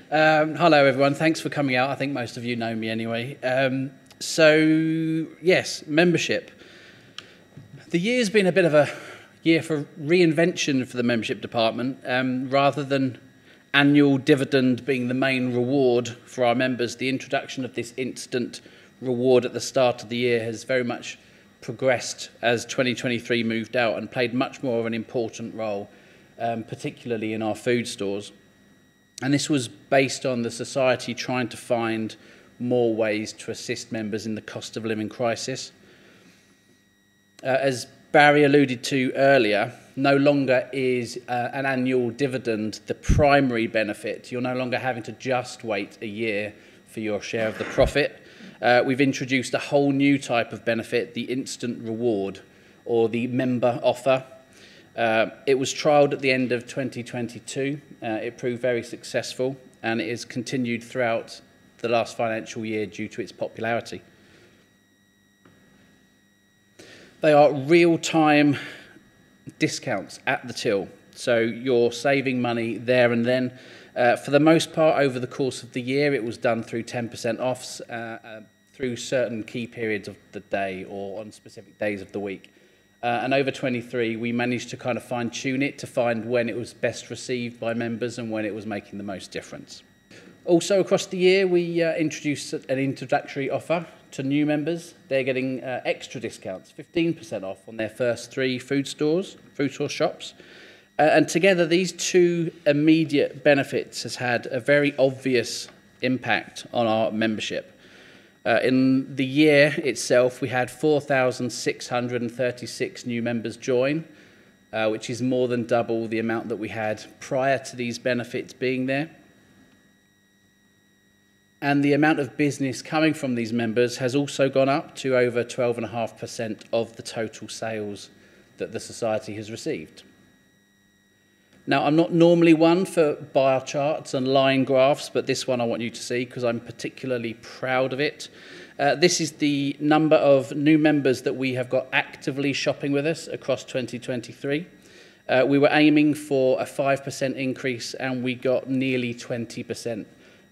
Hello, everyone. Thanks for coming out. I think most of you know me anyway. Yes, membership. The year's been a bit of a year for reinvention for the membership department. Rather than annual dividend being the main reward for our members, the introduction of this instant reward at the start of the year has very much progressed as 2023 moved out and played much more of an important role, particularly in our food stores. And this was based on the society trying to find more ways to assist members in the cost of living crisis. As Barry alluded to earlier, no longer is an annual dividend the primary benefit. You're no longer having to just wait a year for your share of the profit. We've introduced a whole new type of benefit, the instant reward, or the member offer. It was trialled at the end of 2022. It proved very successful, and it has continued throughout the last financial year due to its popularity. They are real-time discounts at the till, so you're saving money there and then. For the most part, over the course of the year, it was done through 10% offs through certain key periods of the day or on specific days of the week. And over 23, we managed to kind of fine-tune it to find when it was best received by members and when it was making the most difference. Also, across the year, we introduced an introductory offer to new members. They're getting extra discounts, 15% off on their first 3 food store shops. And together, these 2 immediate benefits has had a very obvious impact on our membership. In the year itself, we had 4,636 new members join, which is more than double the amount that we had prior to these benefits being there. And the amount of business coming from these members has also gone up to over 12.5% of the total sales that the Society has received. Now, I'm not normally one for bar charts and line graphs, but this one I want you to see because I'm particularly proud of it. This is the number of new members that we have got actively shopping with us across 2023. We were aiming for a 5% increase, and we got nearly 20%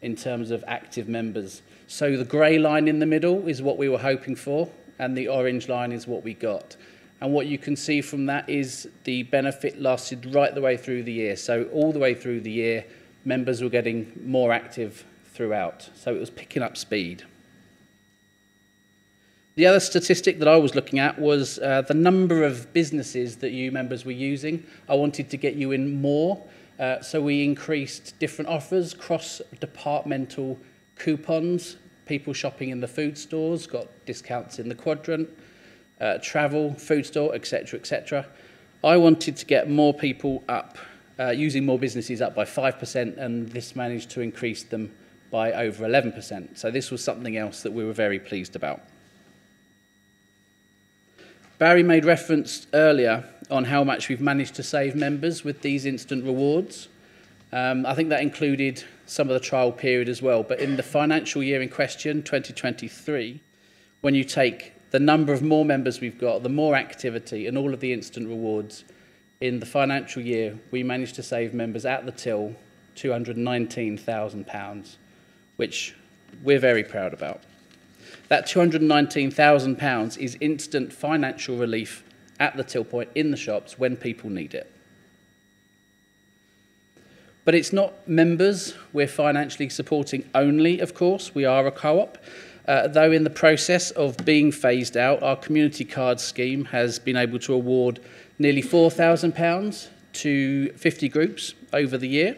in terms of active members. So the grey line in the middle is what we were hoping for, and the orange line is what we got. And what you can see from that is the benefit lasted right the way through the year. So all the way through the year, members were getting more active throughout. So it was picking up speed. The other statistic that I was looking at was the number of businesses that you members were using. I wanted to get you in more. So we increased different offers, cross-departmental coupons. People shopping in the food stores got discounts in the quadrant. Travel, food store, etc., etc. I wanted to get more people up, using more businesses up by 5%, and this managed to increase them by over 11%. So this was something else that we were very pleased about. Barry made reference earlier on how much we've managed to save members with these instant rewards. I think that included some of the trial period as well, but in the financial year in question, 2023, when you take the number of more members we've got, the more activity and all of the instant rewards, in the financial year, we managed to save members at the till £219,000, which we're very proud about. That £219,000 is instant financial relief at the till point in the shops when people need it. But it's not members we're financially supporting only, of course. We are a co-op. Though in the process of being phased out, our community card scheme has been able to award nearly £4,000 to 50 groups over the year.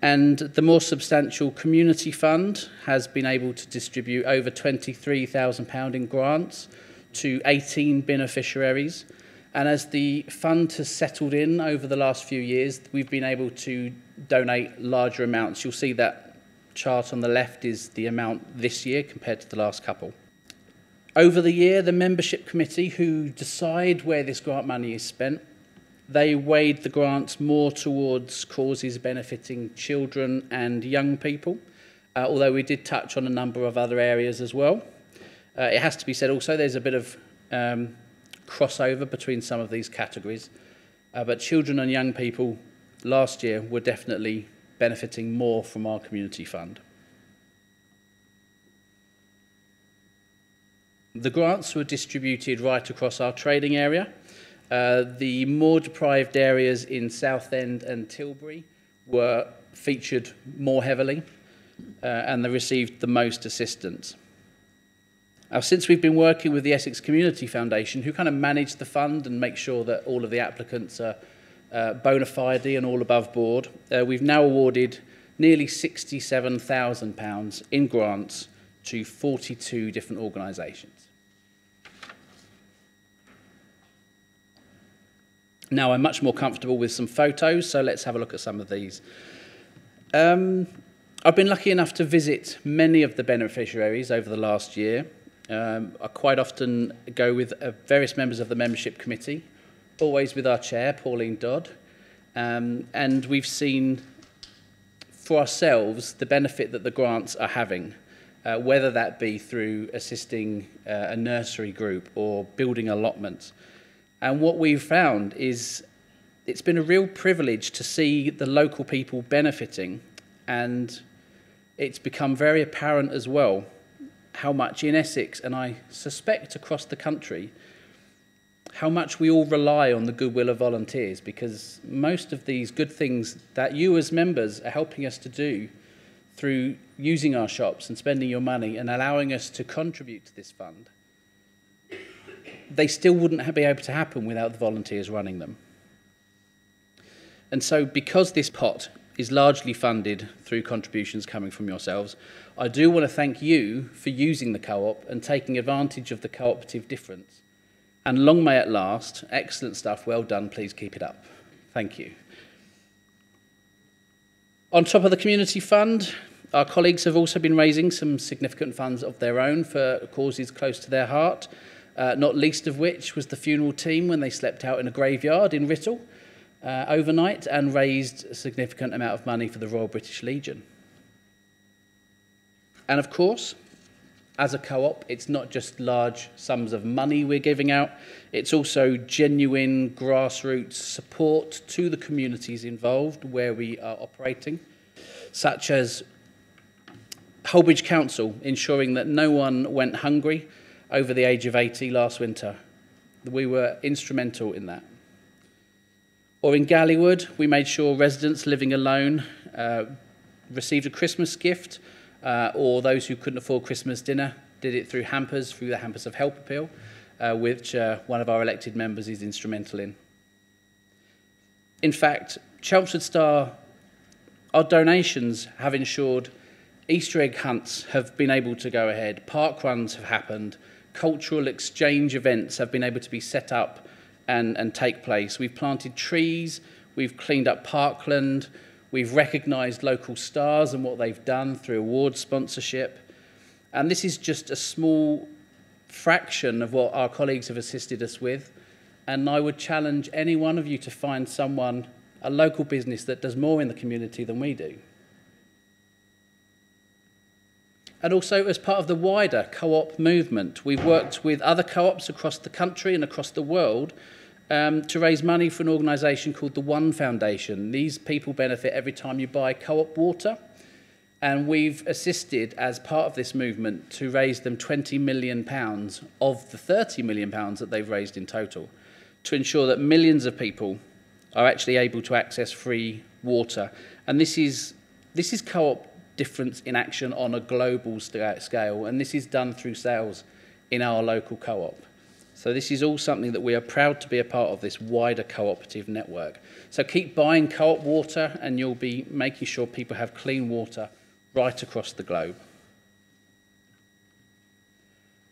And the more substantial community fund has been able to distribute over £23,000 in grants to 18 beneficiaries. And as the fund has settled in over the last few years, we've been able to donate larger amounts. You'll see that chart on the left is the amount this year compared to the last couple. Over the year, the membership committee who decide where this grant money is spent, they weighed the grants more towards causes benefiting children and young people, although we did touch on a number of other areas as well. It has to be said also there's a bit of crossover between some of these categories, but children and young people last year were definitely benefiting more from our community fund. The grants were distributed right across our trading area. The more deprived areas in Southend and Tilbury were featured more heavily, and they received the most assistance. Now, since we've been working with the Essex Community Foundation, who kind of manage the fund and make sure that all of the applicants are bona fide and all above board, we've now awarded nearly £67,000 in grants to 42 different organisations. Now I'm much more comfortable with some photos, so let's have a look at some of these. I've been lucky enough to visit many of the beneficiaries over the last year. I quite often go with various members of the membership committee, always with our chair, Pauline Dodd, and we've seen for ourselves the benefit that the grants are having, whether that be through assisting a nursery group or building allotments. And what we've found is it's been a real privilege to see the local people benefiting, and it's become very apparent as well how much in Essex, and I suspect across the country, how much we all rely on the goodwill of volunteers, because most of these good things that you as members are helping us to do through using our shops and spending your money and allowing us to contribute to this fund, they still wouldn't be able to happen without the volunteers running them. And so because this pot is largely funded through contributions coming from yourselves, I do want to thank you for using the co-op and taking advantage of the cooperative difference. And long may it last. Excellent stuff. Well done. Please keep it up. Thank you. On top of the community fund, our colleagues have also been raising some significant funds of their own for causes close to their heart. Not least of which was the funeral team when they slept out in a graveyard in Writtle overnight and raised a significant amount of money for the Royal British Legion. And of course, as a co-op, it's not just large sums of money we're giving out, it's also genuine grassroots support to the communities involved where we are operating, such as Holbridge Council ensuring that no one went hungry over the age of 80 last winter. We were instrumental in that. Or in Gallywood, we made sure residents living alone received a Christmas gift, or those who couldn't afford Christmas dinner did it through hampers, through the Hampers of Help appeal, which one of our elected members is instrumental in. In fact, Chelmsford Star, our donations have ensured Easter egg hunts have been able to go ahead, park runs have happened, cultural exchange events have been able to be set up and take place. We've planted trees, we've cleaned up parkland, we've recognised local stars and what they've done through award sponsorship. And this is just a small fraction of what our colleagues have assisted us with. And I would challenge any one of you to find someone, a local business, that does more in the community than we do. And also, as part of the wider co-op movement, we've worked with other co-ops across the country and across the world to raise money for an organisation called the One Foundation. These people benefit every time you buy co-op water, and we've assisted, as part of this movement, to raise them £20 million of the £30 million that they've raised in total, to ensure that millions of people are actually able to access free water. And this is co-op difference in action on a global scale, and this is done through sales in our local co-op. So this is all something that we are proud to be a part of, this wider cooperative network. So keep buying co-op water and you'll be making sure people have clean water right across the globe.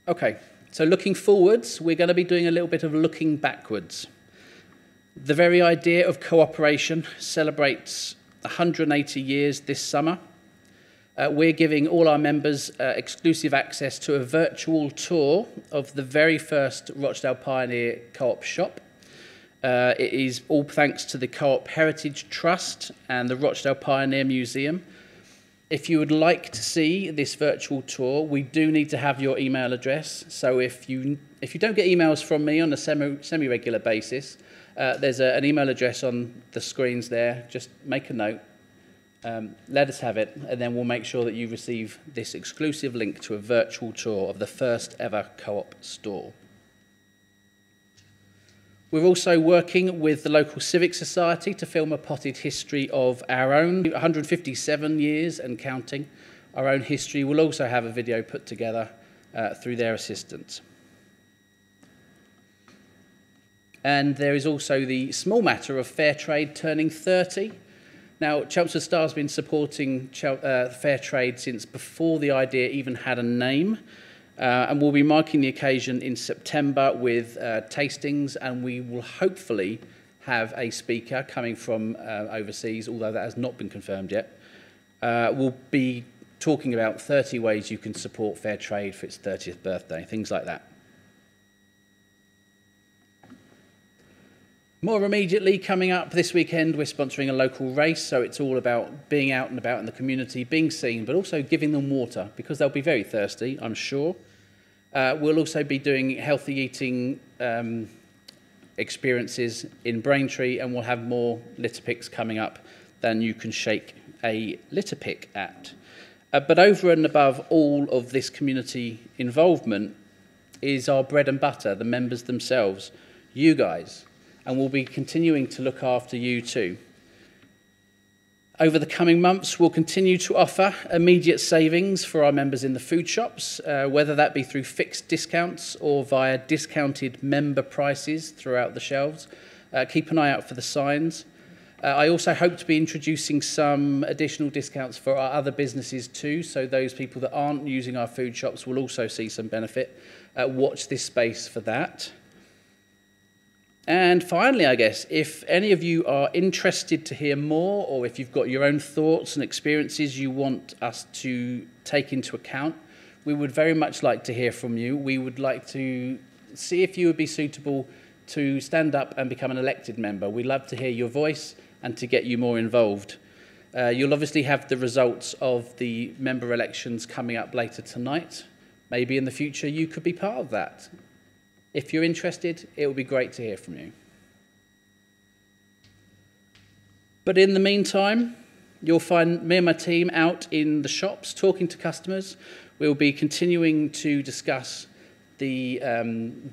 Okay, so looking forwards, we're going to be doing a little bit of looking backwards. The very idea of cooperation celebrates 180 years this summer. We're giving all our members exclusive access to a virtual tour of the very first Rochdale Pioneer Co-op shop. It is all thanks to the Co-op Heritage Trust and the Rochdale Pioneer Museum. If you would like to see this virtual tour, we do need to have your email address. So if you don't get emails from me on a semi-regular basis, there's an email address on the screens there. Just make a note let us have it, and then we'll make sure that you receive this exclusive link to a virtual tour of the first ever Co-op store. We're also working with the local civic society to film a potted history of our own 157 years and counting. Our own history. We'll also have a video put together through their assistance. And there is also the small matter of Fair Trade turning 30. Now, Chelmsford Star has been supporting Fair Trade since before the idea even had a name. And we'll be marking the occasion in September with tastings, and we will hopefully have a speaker coming from overseas, although that has not been confirmed yet. We'll be talking about 30 ways you can support Fair Trade for its 30th birthday, things like that. More immediately, coming up this weekend, we're sponsoring a local race, so it's all about being out and about in the community, being seen, but also giving them water, because they'll be very thirsty, I'm sure. We'll also be doing healthy eating experiences in Braintree, and we'll have more litter picks coming up than you can shake a litter pick at. But over and above all of this community involvement is our bread and butter, the members themselves, you guys. And we'll be continuing to look after you too. Over the coming months, we'll continue to offer immediate savings for our members in the food shops, whether that be through fixed discounts or via discounted member prices throughout the shelves. Keep an eye out for the signs. I also hope to be introducing some additional discounts for our other businesses too, so those people that aren't using our food shops will also see some benefit. Watch this space for that. And finally, I guess, if any of you are interested to hear more, or if you've got your own thoughts and experiences you want us to take into account, we would very much like to hear from you. We would like to see if you would be suitable to stand up and become an elected member. We'd love to hear your voice and to get you more involved. You'll obviously have the results of the member elections coming up later tonight. Maybe in the future you could be part of that. If you're interested, it would be great to hear from you. But in the meantime, you'll find me and my team out in the shops talking to customers. We'll be continuing to discuss the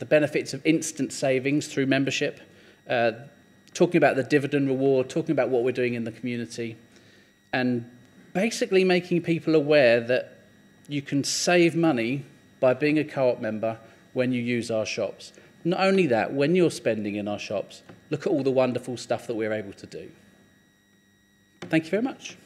benefits of instant savings through membership, talking about the dividend reward, talking about what we're doing in the community, and basically making people aware that you can save money by being a Co-op member when you use our shops. Not only that, when you're spending in our shops, look at all the wonderful stuff that we're able to do. Thank you very much.